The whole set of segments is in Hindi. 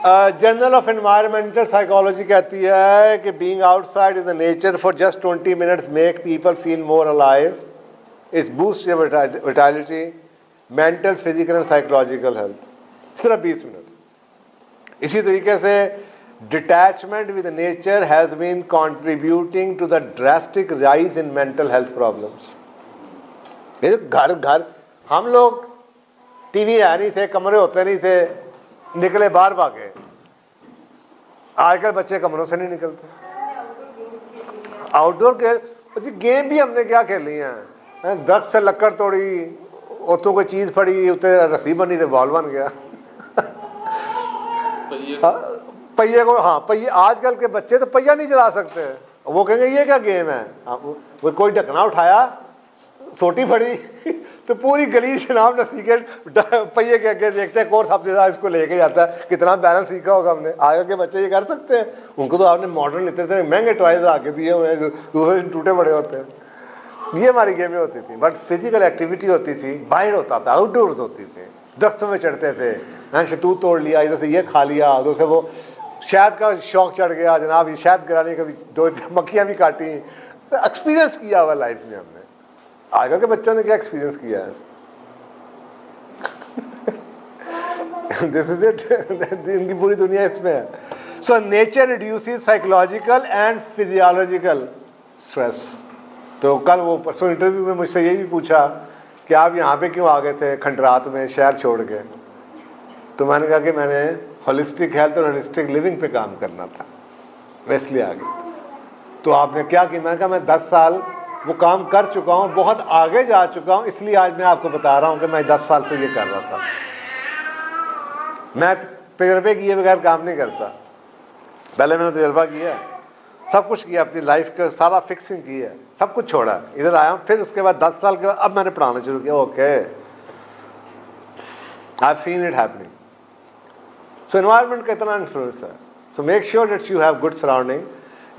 जर्नल ऑफ एनवायरमेंटल साइकोलॉजी कहती है कि being outside in the nature for just 20 minutes make people feel more alive, it's boost your vitality, mental, physical and psychological health. सिर्फ 20 मिनट। इसी तरीके से detachment with nature has been contributing to the drastic rise in mental health problems. घर हम लोग टीवी है नहीं थे, कमरे होते नहीं थे, निकले बाहर भागे। आजकल बच्चे कमरों से नहीं निकलते। आउटडोर जी गेम भी हमने क्या खेली हैं, दरख्त से लकड़ तोड़ी, उतो कोई चीज़ पड़ी, उतने रस्सी बनी तो बॉल बन गया। पहिए को, हाँ पहिए, आजकल के बच्चे तो पहिया नहीं चला सकते, वो कहेंगे ये क्या गेम है। वो कोई ढकना उठाया, छोटी पड़ी तो पूरी गली शनाब नसी के पहिए के आगे देखते हैं कौन सबसे ज़्यादा इसको लेके जाता है, कितना बैलेंस सीखा होगा हमने। आगे के बच्चे ये कर सकते हैं, उनको तो आपने मॉडर्न इतने थे महंगे टॉयज आके दिए हुए हैं, दूसरे दिन टूटे बड़े होते हैं। ये हमारी गेमें होती थी, बट फिजिकल एक्टिविटी होती थी, बाहर होता था, आउटडोर्स होती थी, दरख्तों में चढ़ते थे, हाँ शतूत तोड़ लिया, इधर से ये खा लिया, उधर से वो शहद का शौक चढ़ गया जनाब, ये शहद गिराने का भी, 2 मक्खियाँ भी काटी, एक्सपीरियंस किया हुआ लाइफ में हमने। आगे के बच्चों ने क्या एक्सपीरियंस किया है? This is it. इनकी पूरी दुनिया इसमें है। So nature reduces psychological and physiological stress. तो कल वो परसों इंटरव्यू में मुझसे ये भी पूछा कि आप यहाँ पे क्यों आ गए थे खंडरात में शहर छोड़ के? तो मैंने कहा कि मैंने होलिस्टिक हेल्थ और होलिस्टिक लिविंग पे काम करना था, मैं इसलिए आ गया। तो आपने क्या किया? मैंने कहा मैं 10 साल वो काम कर चुका हूँ, बहुत आगे जा चुका हूँ, इसलिए आज मैं आपको बता रहा हूँ कि मैं 10 साल से ये कर रहा था। मैं तजर्बे किए बगैर काम नहीं करता। पहले मैंने तजर्बा किया, सब कुछ किया, अपनी लाइफ का सारा फिक्सिंग की है, सब कुछ छोड़ा, इधर आया हूँ। फिर उसके बाद 10 साल के बाद अब मैंने पढ़ाना शुरू किया। Okay, I have seen it happening. So environment का इतना इन्फ्लुएंस है। So make sure that you have good surrounding,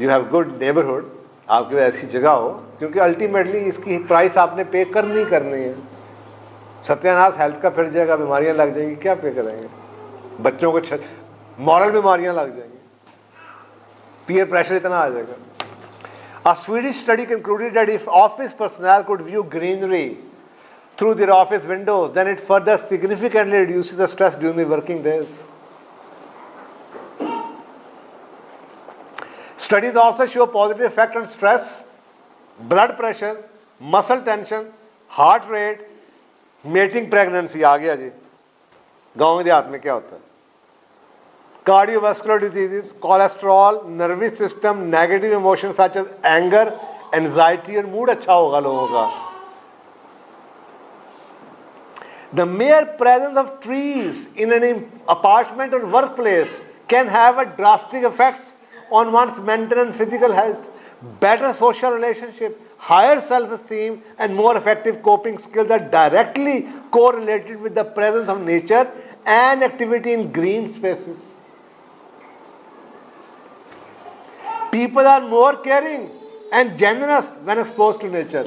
you have good neighbourhood, आपकी ऐसी जगह हो, क्योंकि अल्टीमेटली इसकी प्राइस आपने पे करनी है। सत्यानाश हेल्थ का फिर जाएगा, बीमारियां लग जाएंगी, क्या पे करेंगे? बच्चों को मॉरल बीमारियां लग जाएंगी, पीयर प्रेशर इतना आ जाएगा। A Swedish study concluded that if office personnel could view greenery through their office windows, then it further significantly reduces the stress during the working days. Studies also show positive effect on stress, blood pressure, muscle tension, heart rate, mating pregnancy। आ गया जी, गाँव में देहात में क्या होता है? Cardiovascular diseases, cholesterol, nervous system, negative emotions such as anger, anxiety और मूड अच्छा होगा लोगों का। The mere presence of trees in an apartment or workplace can have a drastic effects on one's mental and physical health. Better social relationship, higher self-esteem and more effective coping skills are directly correlated with the presence of nature and activity in green spaces. People are more caring and generous when exposed to nature.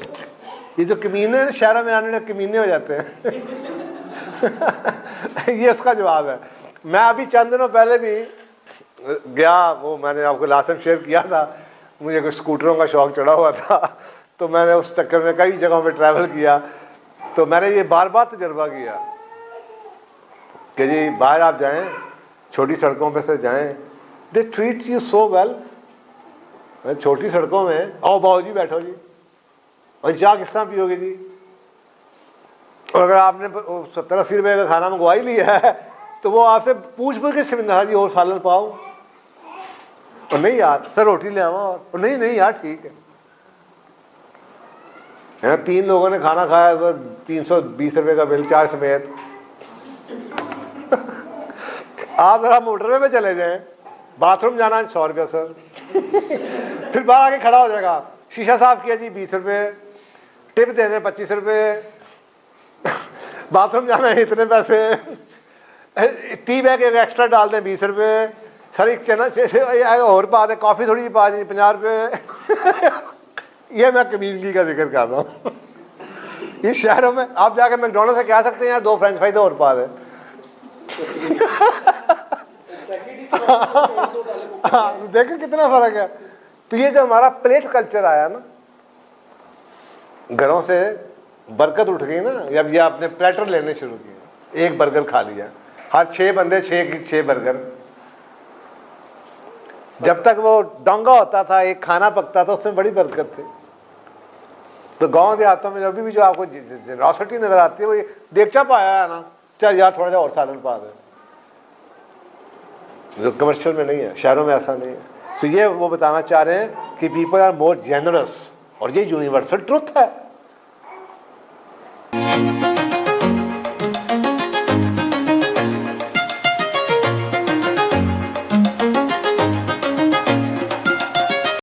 ये जो कमीने हैं शहरों में आने कमीने हो जाते हैं। ये उसका जवाब है। मैं अभी चंद दिनों पहले भी गया, वो मैंने आपको लास्ट टाइम शेयर किया था, मुझे कुछ स्कूटरों का शौक चढ़ा हुआ था, तो मैंने उस चक्कर में कई जगहों पे ट्रैवल किया। तो मैंने ये बार बार तजर्बा किया कि जी बाहर आप जाएं, छोटी सड़कों पे से जाएं, they treat you so well. छोटी सड़कों में आओ बाबू जी बैठो जी, और चाय किस तरह पियोगे जी? और अगर आपने 70-80 रुपये का खाना मंगवा ही लिया है तो वो आपसे पूछ के शर्मिंदा जी और सालन पाओ, और नहीं यार सर रोटी ले आवा, और नहीं यार ठीक है। 3 लोगों ने खाना खाया, 320 रुपये का बिल चाय समेत। आप जरा मोटरवे में चले जाएं, बाथरूम जाना 100 रुपया सर, फिर बाहर आके खड़ा हो जाएगा, शीशा साफ किया जी 20 रुपये, टिप दे दें 25 रुपये, बाथरूम जाना है इतने पैसे, टी बैग एक एक्स्ट्रा डाल दें 20 रुपये, सर एक चना और पा दें, कॉफ़ी थोड़ी जी पा दें 50 रुपये। ये मैं कमीनगी का जिक्र कर रहा हूँ। इस शहरों में आप जाकर मैकडोनल्ड से कह सकते हैं यार 2 फ्रेंच फ्राइज और पा दें। हाँ, देखें कितना फर्क है। तो ये जो हमारा प्लेट कल्चर आया ना, घरों से बरकत उठ गई ना, जब ये आपने प्लेटर लेने शुरू किए, एक बर्गर खा लिया, हर 6 बंदे 6 बर्गर। जब तक वो डोंगा होता था, एक खाना पकता था, उसमें बड़ी बरकत थी। तो गांव देहातों में अभी भी जो आपको जेनरॉसिटी नजर आती है, वो देगचा पाया है ना, चल यार थोड़ा सा और साधन पा दे, जो कमर्शियल में नहीं है, शहरों में ऐसा नहीं है। सो ये वो बताना चाह रहे हैं कि पीपल आर मोर जेनरस, और ये यूनिवर्सल ट्रुथ है।